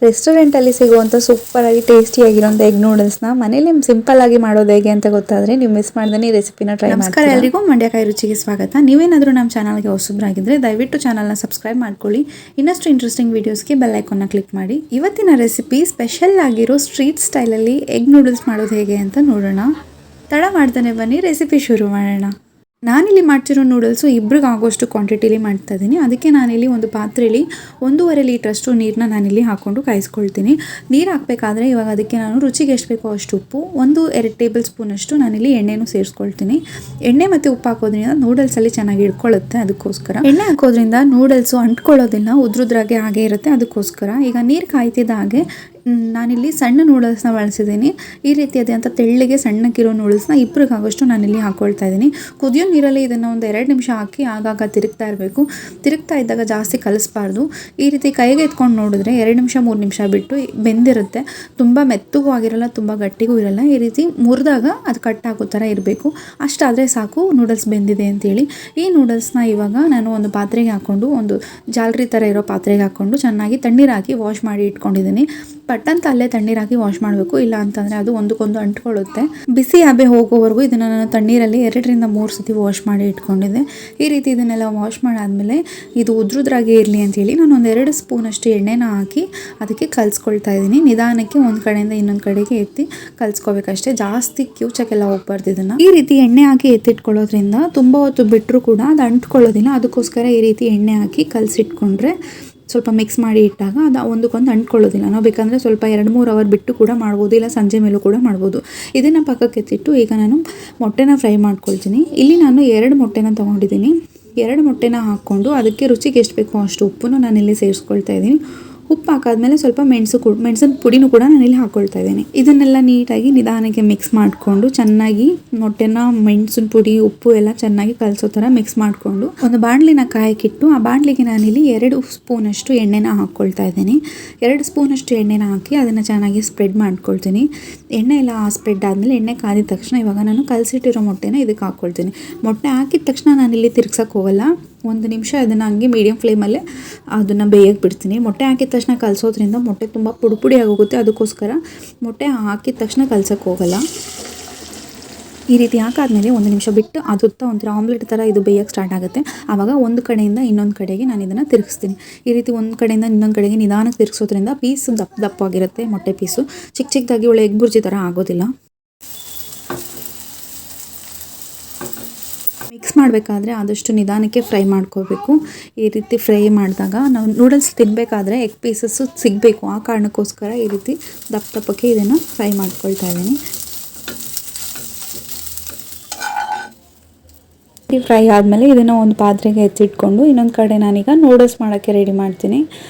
ರೆಸ್ಟೋರೆಂಟಲ್ಲಿ ಸಿಗುವಂಥ ಸೂಪರಾಗಿ ಟೇಸ್ಟಿಯಾಗಿರೋಂಥ ಎಗ್ ನೂಡಲ್ಸ್ನ ಮನೇಲಿ ಸಿಂಪಲ್ ಆಗಿ ಮಾಡೋದು ಹೇಗೆ ಅಂತ ಗೊತ್ತಾದರೆ ನೀವು ಮಿಸ್ ಮಾಡ್ದೇ ಈ ರೆಸಿಪಿನ ಟ್ರೈ ಮಾಡಿ. ನಮಸ್ಕಾರ ಎಲ್ಲರಿಗೂ, ಮಂಡ್ಯಕಾಯಿ ರುಚಿಗೆ ಸ್ವಾಗತ. ನೀವೇನಾದರೂ ನಮ್ಮ ಚಾನಲ್ಗೆ ಹೊಸಬ್ರಾಗಿದ್ದರೆ ದಯವಿಟ್ಟು ಚಾನಲ್ನ ಸಬ್ಸ್ಕ್ರೈಬ್ ಮಾಡ್ಕೊಳ್ಳಿ. ಇನ್ನಷ್ಟು ಇಂಟ್ರೆಸ್ಟಿಂಗ್ ವೀಡಿಯೋಸ್ಗೆ ಬೆಲ್ ಐಕಾನ್ನ ಕ್ಲಿಕ್ ಮಾಡಿ. ಇವತ್ತಿನ ರೆಸಿಪಿ ಸ್ಪೆಷಲ್ ಆಗಿರೋ ಸ್ಟ್ರೀಟ್ ಸ್ಟೈಲಲ್ಲಿ ಎಗ್ ನೂಡಲ್ಸ್ ಮಾಡೋದು ಹೇಗೆ ಅಂತ ನೋಡೋಣ. ತಡ ಮಾಡ್ತಾನೆ ಬನ್ನಿ, ರೆಸಿಪಿ ಶುರು ಮಾಡೋಣ. ನಾನಿಲ್ಲಿ ಮಾಡ್ತಿರೋ ನೂಡಲ್ಸು ಇಬ್ರಿಗೆ ಆಗೋಷ್ಟು ಕ್ವಾಂಟಿಟಿಲಿ ಮಾಡ್ತಾ ಇದ್ದೀನಿ. ಅದಕ್ಕೆ ನಾನಿಲ್ಲಿ ಒಂದು ಪಾತ್ರೆಯಲ್ಲಿ 1.5 ಲೀಟ್ರಷ್ಟು ನೀರನ್ನ ನಾನಿಲ್ಲಿ ಹಾಕ್ಕೊಂಡು ಕಾಯಿಸ್ಕೊಳ್ತೀನಿ. ನೀರು ಹಾಕಬೇಕಾದ್ರೆ ಇವಾಗ ಅದಕ್ಕೆ ನಾನು ರುಚಿಗೆ ಎಷ್ಟು ಬೇಕೋ ಅಷ್ಟು ಉಪ್ಪು, 1-2 ಟೇಬಲ್ ಸ್ಪೂನಷ್ಟು ನಾನಿಲ್ಲಿ ಎಣ್ಣೆನೂ ಸೇರಿಸ್ಕೊಳ್ತೀನಿ. ಎಣ್ಣೆ ಮತ್ತು ಉಪ್ಪು ಹಾಕೋದ್ರಿಂದ ನೂಡಲ್ಸಲ್ಲಿ ಚೆನ್ನಾಗಿ ಇಟ್ಕೊಳ್ಳುತ್ತೆ. ಅದಕ್ಕೋಸ್ಕರ ಎಣ್ಣೆ ಹಾಕೋದ್ರಿಂದ ನೂಡಲ್ಸು ಅಂಟ್ಕೊಳ್ಳೋದಿಲ್ಲ, ಉದ್ರುದ್ರಾಗೆ ಹಾಗೆ ಇರುತ್ತೆ. ಅದಕ್ಕೋಸ್ಕರ ಈಗ ನೀರು ಕಾಯ್ತಿದ್ದ ಹಾಗೆ ನಾನಿಲ್ಲಿ ಸಣ್ಣ ನೂಡಲ್ಸ್ನ ಬಳಸಿದ್ದೀನಿ. ಈ ರೀತಿಯಾದಂಥ ತೆಳ್ಳಗೆ ಸಣ್ಣಕ್ಕಿರೋ ನೂಡಲ್ಸ್ನ ಇಬ್ಬರಿಗಾಗೋಷ್ಟು ನಾನಿಲ್ಲಿ ಹಾಕ್ಕೊಳ್ತಾ ಇದ್ದೀನಿ. ಕುದಿಯೋ ನೀರಲ್ಲಿ ಇದನ್ನು ಒಂದು 2 ನಿಮಿಷ ಹಾಕಿ ಆಗಾಗ ತಿರುಗ್ತಾ ಇರಬೇಕು. ತಿರುಗ್ತಾ ಇದ್ದಾಗ ಜಾಸ್ತಿ ಕಲಿಸ್ಬಾರ್ದು. ಈ ರೀತಿ ಕೈಗೆ ಎತ್ಕೊಂಡು ನೋಡಿದ್ರೆ 2 ನಿಮಿಷ 3 ನಿಮಿಷ ಬಿಟ್ಟು ಬೆಂದಿರುತ್ತೆ. ತುಂಬ ಮೆತ್ತಗೂ ಆಗಿರಲ್ಲ, ತುಂಬ ಗಟ್ಟಿಗೂ ಇರಲ್ಲ. ಈ ರೀತಿ ಮುರಿದಾಗ ಅದು ಕಟ್ ಆಗೋ ಥರ ಇರಬೇಕು. ಅಷ್ಟಾದರೆ ಸಾಕು ನೂಡಲ್ಸ್ ಬೆಂದಿದೆ ಅಂತೇಳಿ. ಈ ನೂಡಲ್ಸ್ನ ಇವಾಗ ನಾನು ಒಂದು ಪಾತ್ರೆಗೆ ಹಾಕ್ಕೊಂಡು, ಒಂದು ಜಾಲರಿ ಥರ ಇರೋ ಪಾತ್ರೆಗೆ ಹಾಕ್ಕೊಂಡು ಚೆನ್ನಾಗಿ ತಣ್ಣೀರು ಹಾಕಿ ವಾಶ್ ಮಾಡಿ ಇಟ್ಕೊಂಡಿದ್ದೀನಿ. ಪಟ್ಟಂತ ಅಲ್ಲೇ ತಣ್ಣೀರು ಹಾಕಿ ವಾಶ್ ಮಾಡಬೇಕು, ಇಲ್ಲ ಅಂತಂದರೆ ಅದು ಒಂದಕ್ಕೊಂದು ಅಂಟ್ಕೊಳ್ಳುತ್ತೆ. ಬಿಸಿ ಹಬೆ ಹೋಗೋವರೆಗೂ ಇದನ್ನು ನಾನು ತಣ್ಣೀರಲ್ಲಿ 2ರಿಂದ 3 ಸತಿ ವಾಶ್ ಮಾಡಿ ಇಟ್ಕೊಂಡಿದ್ದೆ. ಈ ರೀತಿ ಇದನ್ನೆಲ್ಲ ವಾಶ್ ಮಾಡಾದಮೇಲೆ ಇದು ಉದ್ರುದ್ರಾಗೆ ಇರಲಿ ಅಂತೇಳಿ ನಾನು ಒಂದು 2 ಸ್ಪೂನಷ್ಟು ಎಣ್ಣೆನ ಹಾಕಿ ಅದಕ್ಕೆ ಕಲಿಸ್ಕೊಳ್ತಾ ಇದ್ದೀನಿ. ನಿಧಾನಕ್ಕೆ ಒಂದು ಕಡೆಯಿಂದ ಇನ್ನೊಂದು ಕಡೆಗೆ ಎತ್ತಿ ಕಲಿಸ್ಕೋಬೇಕಷ್ಟೇ, ಜಾಸ್ತಿ ಕ್ಯೂಚಕ್ಕೆಲ್ಲ ಹೋಗ್ಬಾರ್ದು. ಇದನ್ನು ಈ ರೀತಿ ಎಣ್ಣೆ ಹಾಕಿ ಎತ್ತಿಟ್ಕೊಳ್ಳೋದ್ರಿಂದ ತುಂಬ ಹೊತ್ತು ಬಿಟ್ಟರು ಕೂಡ ಅದು ಅಂಟ್ಕೊಳ್ಳೋದಿಲ್ಲ. ಅದಕ್ಕೋಸ್ಕರ ಈ ರೀತಿ ಎಣ್ಣೆ ಹಾಕಿ ಕಲಿಸಿಟ್ಕೊಂಡ್ರೆ ಸ್ವಲ್ಪ ಮಿಕ್ಸ್ ಮಾಡಿ ಇಟ್ಟಾಗ ಅದು ಒಂದಕ್ಕೊಂದು ಅಂಟ್ಕೊಳ್ಳೋದಿಲ್ಲ. ನಾವು ಬೇಕಂದರೆ ಸ್ವಲ್ಪ 2-3 ಅವರ್ ಬಿಟ್ಟು ಕೂಡ ಮಾಡ್ಬೋದು, ಇಲ್ಲ ಸಂಜೆ ಮೇಲೂ ಕೂಡ ಮಾಡ್ಬೋದು. ಇದನ್ನು ಪಕ್ಕಕ್ಕೆ ಎತ್ತಿಟ್ಟು ಈಗ ನಾನು ಮೊಟ್ಟೆನ ಫ್ರೈ ಮಾಡ್ಕೊಳ್ತೀನಿ. ಇಲ್ಲಿ ನಾನು 2 ಮೊಟ್ಟೆನ ತೊಗೊಂಡಿದ್ದೀನಿ. 2 ಮೊಟ್ಟೆನ ಹಾಕ್ಕೊಂಡು ಅದಕ್ಕೆ ರುಚಿಗೆ ಎಷ್ಟು ಬೇಕೋ ಅಷ್ಟು ಉಪ್ಪನ್ನು ನಾನಿಲ್ಲಿ ಸೇರಿಸ್ಕೊಳ್ತಾ ಇದ್ದೀನಿ. ಉಪ್ಪು ಹಾಕಾದ್ಮೇಲೆ ಸ್ವಲ್ಪ ಮೆಣಸಿನ ಪುಡಿನೂ ಕೂಡ ನಾನಿಲ್ಲಿ ಹಾಕ್ಕೊಳ್ತಾ ಇದ್ದೀನಿ. ಇದನ್ನೆಲ್ಲ ನೀಟಾಗಿ ನಿಧಾನಕ್ಕೆ ಮಿಕ್ಸ್ ಮಾಡಿಕೊಂಡು ಚೆನ್ನಾಗಿ ಮೊಟ್ಟೆನ ಮೆಣಸಿನ ಪುಡಿ ಉಪ್ಪು ಎಲ್ಲ ಚೆನ್ನಾಗಿ ಕಲಸೋ ಥರ ಮಿಕ್ಸ್ ಮಾಡಿಕೊಂಡು ಒಂದು ಬಾಣಲಿನ ಕಾಯಕ್ಕಿಟ್ಟು ಆ ಬಾಣಲಿಗೆ ನಾನಿಲ್ಲಿ 2 ಸ್ಪೂನಷ್ಟು ಎಣ್ಣೆನ ಹಾಕ್ಕೊಳ್ತಾ ಇದ್ದೀನಿ. 2 ಸ್ಪೂನಷ್ಟು ಎಣ್ಣೆನ ಹಾಕಿ ಅದನ್ನು ಚೆನ್ನಾಗಿ ಸ್ಪ್ರೆಡ್ ಮಾಡ್ಕೊಳ್ತೀನಿ. ಎಣ್ಣೆ ಎಲ್ಲ ಸ್ಪ್ರೆಡ್ ಆದಮೇಲೆ ಎಣ್ಣೆ ಕಾದಿದ ತಕ್ಷಣ ಇವಾಗ ನಾನು ಕಲಸಿಟ್ಟಿರೋ ಮೊಟ್ಟೆನ ಇದಕ್ಕೆ ಹಾಕ್ಕೊಳ್ತೀನಿ. ಮೊಟ್ಟೆ ಹಾಕಿದ ತಕ್ಷಣ ನಾನಿಲ್ಲಿ ತಿರ್ಗ್ಸೋಕ್ಕೆ ಹೋಗಲ್ಲ. 1 ನಿಮಿಷ ಅದನ್ನು ಹಂಗೆ ಮೀಡಿಯಮ್ ಫ್ಲೇಮಲ್ಲೇ ಅದನ್ನು ಬೇಯಕ್ಕೆ ಬಿಡ್ತೀನಿ. ಮೊಟ್ಟೆ ಹಾಕಿದ ತಕ್ಷಣ ಕಲಸೋದ್ರಿಂದ ಮೊಟ್ಟೆ ತುಂಬ ಪುಡಿ ಆಗೋಗುತ್ತೆ. ಅದಕ್ಕೋಸ್ಕರ ಮೊಟ್ಟೆ ಹಾಕಿದ ತಕ್ಷಣ ಕಲಸಕ್ಕೆ ಹೋಗಲ್ಲ. ಈ ರೀತಿ ಹಾಕಾದ್ಮೇಲೆ 1 ನಿಮಿಷ ಬಿಟ್ಟು ಅದುತ್ತಾ ಒಂಥರ ಆಮ್ಲೆಟ್ ಥರ ಇದು ಬೇಯಕ್ಕೆ ಸ್ಟಾರ್ಟ್ ಆಗುತ್ತೆ. ಆವಾಗ ಒಂದು ಕಡೆಯಿಂದ ಇನ್ನೊಂದು ಕಡೆಗೆ ನಾನು ಇದನ್ನು ತಿರುಗಿಸ್ತೀನಿ. ಈ ರೀತಿ ಒಂದು ಕಡೆಯಿಂದ ಇನ್ನೊಂದು ಕಡೆಗೆ ನಿಧಾನಕ್ಕೆ ತಿರುಗಿಸೋದ್ರಿಂದ ಪೀಸು ದಪ್ಪಾಗಿರುತ್ತೆ. ಮೊಟ್ಟೆ ಪೀಸು ಚಿಕ್ಕದಾಗಿ ಒಳ್ಳೆ ಎಗ್ ಬುರ್ಜಿ ಥರ ಆಗೋದಿಲ್ಲ. ಮಿಕ್ಸ್ ಮಾಡಬೇಕಾದ್ರೆ ಆದಷ್ಟು ನಿಧಾನಕ್ಕೆ ಫ್ರೈ ಮಾಡ್ಕೋಬೇಕು. ಈ ರೀತಿ ಫ್ರೈ ಮಾಡಿದಾಗ ನಾವು ನೂಡಲ್ಸ್ ತಿನ್ನಬೇಕಾದ್ರೆ ಎಗ್ ಪೀಸಸ್ಸು ಸಿಗಬೇಕು. ಆ ಕಾರಣಕ್ಕೋಸ್ಕರ ಈ ರೀತಿ ದಪ್ಪಕ್ಕೆ ಇದನ್ನು ಫ್ರೈ ಮಾಡ್ಕೊಳ್ತಾ ಇದ್ದೀನಿ. ಫ್ರೈ ಆದಮೇಲೆ ಇದನ್ನು ಒಂದು ಪಾತ್ರೆಗೆ ಎತ್ತಿಟ್ಕೊಂಡು ಇನ್ನೊಂದು ಕಡೆ ನಾನೀಗ ನೂಡಲ್ಸ್ ಮಾಡೋಕ್ಕೆ ರೆಡಿ ಮಾಡ್ತೀನಿ.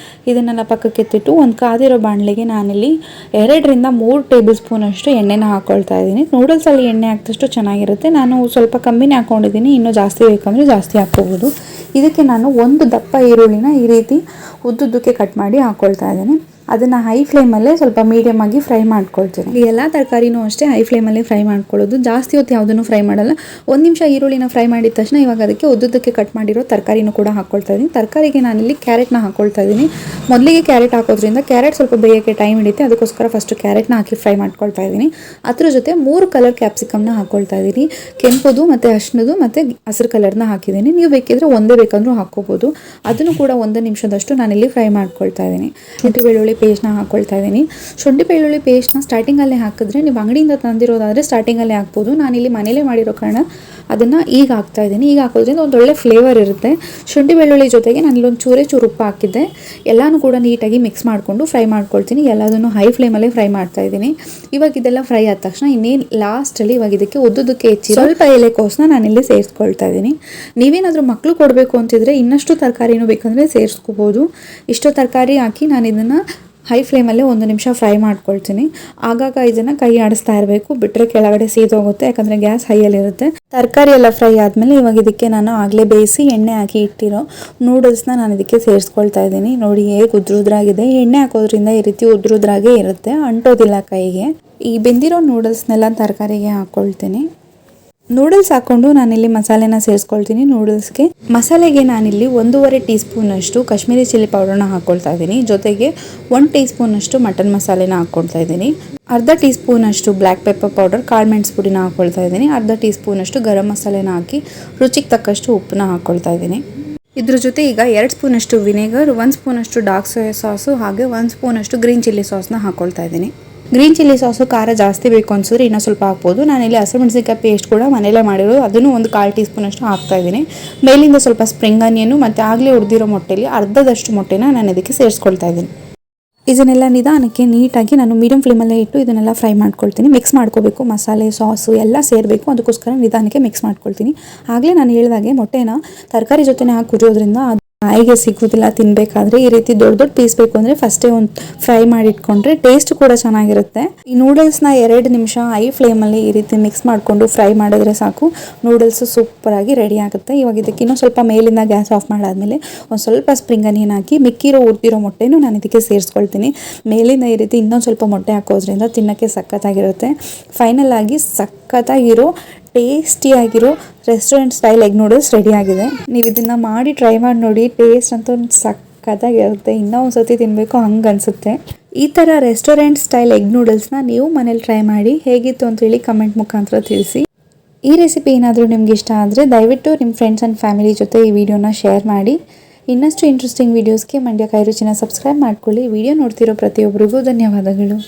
ಇದನ್ನೆಲ್ಲ ಪಕ್ಕಕ್ಕೆ ಎತ್ತಿಟ್ಟು ಒಂದು ಕಾದಿರೋ ಬಾಣಲೆಗೆ ನಾನಿಲ್ಲಿ 2ರಿಂದ 3 ಟೇಬಲ್ ಸ್ಪೂನಷ್ಟು ಎಣ್ಣೆನ ಹಾಕ್ಕೊಳ್ತಾ ಇದ್ದೀನಿ. ನೂಡಲ್ಸಲ್ಲಿ ಎಣ್ಣೆ ಹಾಕಿದಷ್ಟು ಚೆನ್ನಾಗಿರುತ್ತೆ. ನಾನು ಸ್ವಲ್ಪ ಕಮ್ಮಿನೇ ಹಾಕ್ಕೊಂಡಿದ್ದೀನಿ, ಇನ್ನೂ ಜಾಸ್ತಿ ಬೇಕಂದರೆ ಜಾಸ್ತಿ ಹಾಕ್ಕೋಬೋದು. ಇದಕ್ಕೆ ನಾನು ಒಂದು ದಪ್ಪ ಈರುಳ್ಳಿನ ಈ ರೀತಿ ಉದ್ದುದ್ದಕ್ಕೆ ಕಟ್ ಮಾಡಿ ಹಾಕ್ಕೊಳ್ತಾ ಇದ್ದೀನಿ. ಅದನ್ನು ಹೈ ಫ್ಲೇಮಲ್ಲೇ ಸ್ವಲ್ಪ ಮೀಡಿಯಮ್ ಆಗಿ ಫ್ರೈ ಮಾಡ್ಕೊಳ್ತೀನಿ. ಈ ಎಲ್ಲ ತರಕಾರಿನೂ ಅಷ್ಟೇ ಹೈ ಫ್ಲೇಮಲ್ಲೇ ಫ್ರೈ ಮಾಡ್ಕೊಳ್ಳೋದು. ಜಾಸ್ತಿ ಹೊತ್ತು ಯಾವುದನ್ನು ಫ್ರೈ ಮಾಡಲ್ಲ. 1 ನಿಮಿಷ ಈರುಳ್ಳಿನ ಫ್ರೈ ಮಾಡಿದ ತಕ್ಷಣ ಇವಾಗ ಅದಕ್ಕೆ ಉದ್ದುದ್ದಕ್ಕೆ ಕಟ್ ಮಾಡಿರೋ ತರಕಾರಿನೂ ಕೂಡ ಹಾಕ್ಕೊಳ್ತಾ ಇದ್ದೀನಿ. ತರಕಾರಿಗೆ ನಾನಿಲ್ಲಿ ಕ್ಯಾರೆಟ್ನ ಹಾಕ್ಕೊಳ್ತಾ ಇದ್ದೀನಿ. ಮೊದಲಿಗೆ ಕ್ಯಾರೆಟ್ ಹಾಕೋದ್ರಿಂದ ಕ್ಯಾರೆಟ್ ಸ್ವಲ್ಪ ಬೇಯೋಕ್ಕೆ ಟೈಮ್ ಹಿಡಿಯುತ್ತೆ. ಅದಕ್ಕೋಸ್ಕರ ಫಸ್ಟು ಕ್ಯಾರೆಟ್ನ ಹಾಕಿ ಫ್ರೈ ಮಾಡ್ಕೊಳ್ತಾ ಇದ್ದೀನಿ. ಅದ್ರ ಜೊತೆ 3 ಕಲರ್ ಕ್ಯಾಪ್ಸಿಕಮ್ನ ಹಾಕ್ಕೊಳ್ತಾ ಇದ್ದೀನಿ. ಕೆಂಪುದು ಮತ್ತು ಅರ್ಶಿನದು ಮತ್ತು ಹಸಿರು ಕಲರ್ನ ಹಾಕಿದ್ದೀನಿ. ನೀವು ಬೇಕಿದ್ರೆ ಒಂದೇ ಬೇಕಂದ್ರೂ ಹಾಕ್ಕೋಬೋದು. ಅದನ್ನು ಕೂಡ 1 ನಿಮಿಷದಷ್ಟು ನಾನಿಲ್ಲಿ ಫ್ರೈ ಮಾಡ್ಕೊಳ್ತಾ ಇದ್ದೀನಿ. ಶುಂಠಿ ಬೆಳ್ಳುಳ್ಳಿ ಪೇಸ್ಟ್ನ ಹಾಕ್ಕೊಳ್ತಾ ಇದ್ದೀನಿ. ಶುಂಠಿ ಬೆಳ್ಳುಳ್ಳಿ ಪೇಸ್ಟ್ನ ಸ್ಟಾರ್ಟಿಂಗಲ್ಲೇ ಹಾಕಿದ್ರೆ, ನೀವು ಅಂಗಡಿಯಿಂದ ತಂದಿರೋದಾದರೆ ಸ್ಟಾರ್ಟಿಂಗಲ್ಲೇ ಹಾಕ್ಬೋದು. ನಾನಿಲ್ಲಿ ಮನೇಲೇ ಮಾಡಿರೋ ಕಾರಣ ಅದನ್ನು ಈಗ ಹಾಕ್ತಾ ಇದ್ದೀನಿ. ಈಗ ಹಾಕೋದ್ರಿಂದ ಒಂದು ಒಳ್ಳೆ ಫ್ಲೇವರ್ ಇರುತ್ತೆ. ಶುಂಠಿ ಬೆಳ್ಳುಳ್ಳಿ ಜೊತೆಗೆ ನಾನಿಲ್ಲೊಂದು ಚೂರು ಉಪ್ಪು ಹಾಕಿದ್ದೆ. ಎಲ್ಲನೂ ಕೂಡ ನೀಟಾಗಿ ಮಿಕ್ಸ್ ಮಾಡಿಕೊಂಡು ಫ್ರೈ ಮಾಡ್ಕೊಳ್ತೀನಿ. ಎಲ್ಲದನ್ನು ಹೈ ಫ್ಲೇಮಲ್ಲೇ ಫ್ರೈ ಮಾಡ್ತಾ ಇದ್ದೀನಿ. ಇವಾಗ ಇದೆಲ್ಲ ಫ್ರೈ ಆದ ತಕ್ಷಣ ಇನ್ನೇನು ಲಾಸ್ಟಲ್ಲಿ ಇವಾಗ ಇದಕ್ಕೆ ಉದ್ದುದ್ದಕ್ಕೆ ಹೆಚ್ಚಿ ಸ್ವಲ್ಪ ಎಲೆಕೋಸನ್ನ ನಾನಿಲ್ಲಿ ಸೇರಿಸ್ಕೊಳ್ತಾ ಇದ್ದೀನಿ. ನೀವೇನಾದರೂ ಮಕ್ಕಳು ಕೊಡಬೇಕು ಅಂತಿದ್ರೆ ಇನ್ನಷ್ಟು ತರಕಾರಿನೂ ಬೇಕಂದರೆ ಸೇರಿಸ್ಕೋಬೋದು. ಇಷ್ಟು ತರಕಾರಿ ಹಾಕಿ ನಾನು ಇದನ್ನು ಹೈ ಫ್ಲೇಮಲ್ಲೇ 1 ನಿಮಿಷ ಫ್ರೈ ಮಾಡ್ಕೊಳ್ತೀನಿ. ಆಗಾಗ ಇದನ್ನು ಕೈ ಆಡಿಸ್ತಾ ಇರಬೇಕು, ಬಿಟ್ಟರೆ ಕೆಳಗಡೆ ಸೀದೋಗುತ್ತೆ, ಯಾಕಂದರೆ ಗ್ಯಾಸ್ ಹೈಯಲ್ಲಿರುತ್ತೆ. ತರಕಾರಿ ಎಲ್ಲ ಫ್ರೈ ಆದಮೇಲೆ ಇವಾಗ ಇದಕ್ಕೆ ನಾನು ಆಗಲೇ ಬೇಯಿಸಿ ಎಣ್ಣೆ ಹಾಕಿ ಇಟ್ಟಿರೋ ನೂಡಲ್ಸ್ನ ನಾನು ಇದಕ್ಕೆ ಸೇರಿಸ್ಕೊಳ್ತಾ ಇದ್ದೀನಿ. ನೋಡಿ ಹೇಗೆ ಉದ್ರುದ್ರಾಗಿದೆ. ಎಣ್ಣೆ ಹಾಕೋದ್ರಿಂದ ಈ ರೀತಿ ಉದ್ರುದ್ರಾಗೇ ಇರುತ್ತೆ, ಅಂಟೋದಿಲ್ಲ ಕೈಗೆ. ಈ ಬೆಂದಿರೋ ನೂಡಲ್ಸ್ನೆಲ್ಲ ತರಕಾರಿಗೆ ಹಾಕ್ಕೊಳ್ತೀನಿ. ನೂಡಲ್ಸ್ ಹಾಕೊಂಡು ನಾನಿಲ್ಲಿ ಮಸಾಲೆನ ಸೇರಿಸ್ಕೊಳ್ತೀನಿ. ನೂಡಲ್ಸ್ಗೆ ಮಸಾಲೆಗೆ ನಾನಿಲ್ಲಿ 1.5 ಟೀ ಸ್ಪೂನ್ ಅಷ್ಟು ಕಾಶ್ಮೀರಿ ಚಿಲ್ಲಿ ಪೌಡರ್ನ ಹಾಕ್ಕೊಳ್ತಾ ಇದ್ದೀನಿ. ಜೊತೆಗೆ 1 ಟೀ ಸ್ಪೂನ್ ಅಷ್ಟು ಮಟನ್ ಮಸಾಲೆನ ಹಾಕ್ಕೊಳ್ತಾ ಇದ್ದೀನಿ. ಅರ್ಧ ಟೀ ಸ್ಪೂನ್ ಅಷ್ಟು ಬ್ಲ್ಯಾಕ್ ಪೆಪ್ಪರ್ ಪೌಡರ್, ಕಾಳು ಮೆಣಸು ಪುಡಿನ ಹಾಕ್ಕೊಳ್ತಾ ಇದ್ದೀನಿ. ಅರ್ಧ ಟೀ ಸ್ಪೂನ್ ಅಷ್ಟು ಗರಂ ಮಸಾಲೆನ ಹಾಕಿ ರುಚಿಗೆ ತಕ್ಕಷ್ಟು ಉಪ್ಪನ್ನ ಹಾಕ್ಕೊಳ್ತಾ ಇದ್ದೀನಿ. ಇದ್ರ ಜೊತೆ ಈಗ 2 ಸ್ಪೂನ್ ಅಷ್ಟು ವಿನೆಗರ್, 1 ಸ್ಪೂನ್ ಅಷ್ಟು ಡಾರ್ಕ್ ಸೋಯಾ ಸಾಸು ಹಾಗೆ 1 ಸ್ಪೂನ್ ಅಷ್ಟು ಗ್ರೀನ್ ಚಿಲ್ಲಿ ಸಾಸ್ನ ಹಾಕ್ಕೊಳ್ತಾ ಇದ್ದೀನಿ. ಗ್ರೀನ್ ಚಿಲ್ಲಿ ಸಾಸು ಖಾರ ಜಾಸ್ತಿ ಬೇಕು ಅನ್ಸಿದ್ರೆ ಇನ್ನೂ ಸ್ವಲ್ಪ ಹಾಕ್ಬೋದು. ನಾನಿಲ್ಲಿ ಹಸಿಮೆಣಸಿನಕಾಯಿ ಪೇಸ್ಟ್ ಕೂಡ ಮನೆಯಲ್ಲೇ ಮಾಡಿರೋದು, ಅದನ್ನು 1/4 ಟೀ ಸ್ಪೂನ್ ಅಷ್ಟು ಹಾಕ್ತಾ ಇದ್ದೀನಿ. ಮೇಲಿಂದ ಸ್ವಲ್ಪ ಸ್ಪ್ರಿಂಗ್ ಆನಿಯನ್ ಮತ್ತು ಆಗಲೇ ಹುರಿದಿರೋ ಮೊಟ್ಟೆಯಲ್ಲಿ ಅರ್ಧದಷ್ಟು ಮೊಟ್ಟೆನ ನಾನು ಇದಕ್ಕೆ ಸೇರಿಸ್ಕೊಳ್ತಾ ಇದ್ದೀನಿ. ಇದನ್ನೆಲ್ಲ ನಿಧಾನಕ್ಕೆ ನೀಟಾಗಿ ನಾನು ಮೀಡಿಯಂ ಫ್ಲೇಮಲ್ಲೇ ಇಟ್ಟು ಇದನ್ನೆಲ್ಲ ಫ್ರೈ ಮಾಡ್ಕೊಳ್ತೀನಿ. ಮಿಕ್ಸ್ ಮಾಡ್ಕೋಬೇಕು, ಮಸಾಲೆ ಸಾಸು ಎಲ್ಲ ಸೇರಬೇಕು, ಅದಕ್ಕೋಸ್ಕರ ನಿಧಾನಕ್ಕೆ ಮಿಕ್ಸ್ ಮಾಡ್ಕೊಳ್ತೀನಿ. ಆಗಲೇ ನಾನು ಹೇಳಿದಾಗೆ ಮೊಟ್ಟೆನ ತರಕಾರಿ ಜೊತೆನೇ ಹಾಕಿ ಕುದಿಯೋದ್ರಿಂದ ಬಾಯಿಗೆ ಸಿಗೋದಿಲ್ಲ ತಿನ್ನಬೇಕಾದ್ರೆ. ಈ ರೀತಿ ದೊಡ್ಡ ದೊಡ್ಡ ಪೀಸ್ ಬೇಕು ಅಂದರೆ ಫಸ್ಟೇ ಒಂದು ಫ್ರೈ ಮಾಡಿ ಇಟ್ಕೊಂಡ್ರೆ ಟೇಸ್ಟ್ ಕೂಡ ಚೆನ್ನಾಗಿರುತ್ತೆ. ಈ ನೂಡಲ್ಸ್ನ 2 ನಿಮಿಷ ಐ ಫ್ಲೇಮಲ್ಲಿ ಈ ರೀತಿ ಮಿಕ್ಸ್ ಮಾಡಿಕೊಂಡು ಫ್ರೈ ಮಾಡಿದ್ರೆ ಸಾಕು, ನೂಡಲ್ಸ್ ಸೂಪರಾಗಿ ರೆಡಿ ಆಗುತ್ತೆ. ಇವಾಗ ಇದಕ್ಕೆ ಇನ್ನೂ ಸ್ವಲ್ಪ ಮೇಲಿಂದ ಗ್ಯಾಸ್ ಆಫ್ ಮಾಡಾದ್ಮೇಲೆ ಒಂದು ಸ್ವಲ್ಪ ಸ್ಪ್ರಿಂಗ್ ಆನಿಯನ್ ಹಾಕಿ ಮಿಕ್ಕಿರೋ ಹುರಿದಿರೋ ಮೊಟ್ಟೆನೂ ನಾನು ಇದಕ್ಕೆ ಸೇರಿಸ್ಕೊಳ್ತೀನಿ. ಮೇಲಿಂದ ಈ ರೀತಿ ಇನ್ನೊಂದು ಸ್ವಲ್ಪ ಮೊಟ್ಟೆ ಹಾಕೋದ್ರಿಂದ ತಿನ್ನೋಕ್ಕೆ ಸಖತ್ತಾಗಿರುತ್ತೆ. ಫೈನಲ್ ಆಗಿ ಸಖತ್ತಾಗಿರೋ ಟೇಸ್ಟಿಯಾಗಿರೋ restaurant style egg noodles ready ಆಗಿದೆ. ನೀವು ಇದನ್ನು ಮಾಡಿ ಟ್ರೈ ಮಾಡಿ ನೋಡಿ, ಟೇಸ್ಟ್ ಅಂತೂ ಸಖತ್ತಾಗಿರುತ್ತೆ. ಇನ್ನೂ ಒಂದು ಸತಿ ತಿನ್ನಬೇಕು ಹಂಗೆ ಅನಿಸುತ್ತೆ. ಈ ಥರ ರೆಸ್ಟೋರೆಂಟ್ ಸ್ಟೈಲ್ ಎಗ್ ನೂಡಲ್ಸ್ನ ನೀವು ಮನೇಲಿ ಟ್ರೈ ಮಾಡಿ ಹೇಗಿತ್ತು ಅಂತೇಳಿ ಕಮೆಂಟ್ ಮುಖಾಂತರ ತಿಳಿಸಿ. ಈ ರೆಸಿಪಿ ಏನಾದರೂ ನಿಮ್ಗೆ ಇಷ್ಟ ಆದರೆ ದಯವಿಟ್ಟು ನಿಮ್ಮ ಫ್ರೆಂಡ್ಸ್ ಆ್ಯಂಡ್ ಫ್ಯಾಮಿಲಿ ಜೊತೆ ಈ ವಿಡಿಯೋನ ಶೇರ್ ಮಾಡಿ. ಇನ್ನಷ್ಟು ಇಂಟ್ರೆಸ್ಟಿಂಗ್ ವೀಡಿಯೋಸ್ಗೆ ಮಂಡ್ಯ ಕೈ ರುಚಿನ ಸಬ್ಸ್ಕ್ರೈಬ್ ಮಾಡ್ಕೊಳ್ಳಿ. ವಿಡಿಯೋ ನೋಡ್ತಿರೋ ಪ್ರತಿಯೊಬ್ಬರಿಗೂ ಧನ್ಯವಾದಗಳು.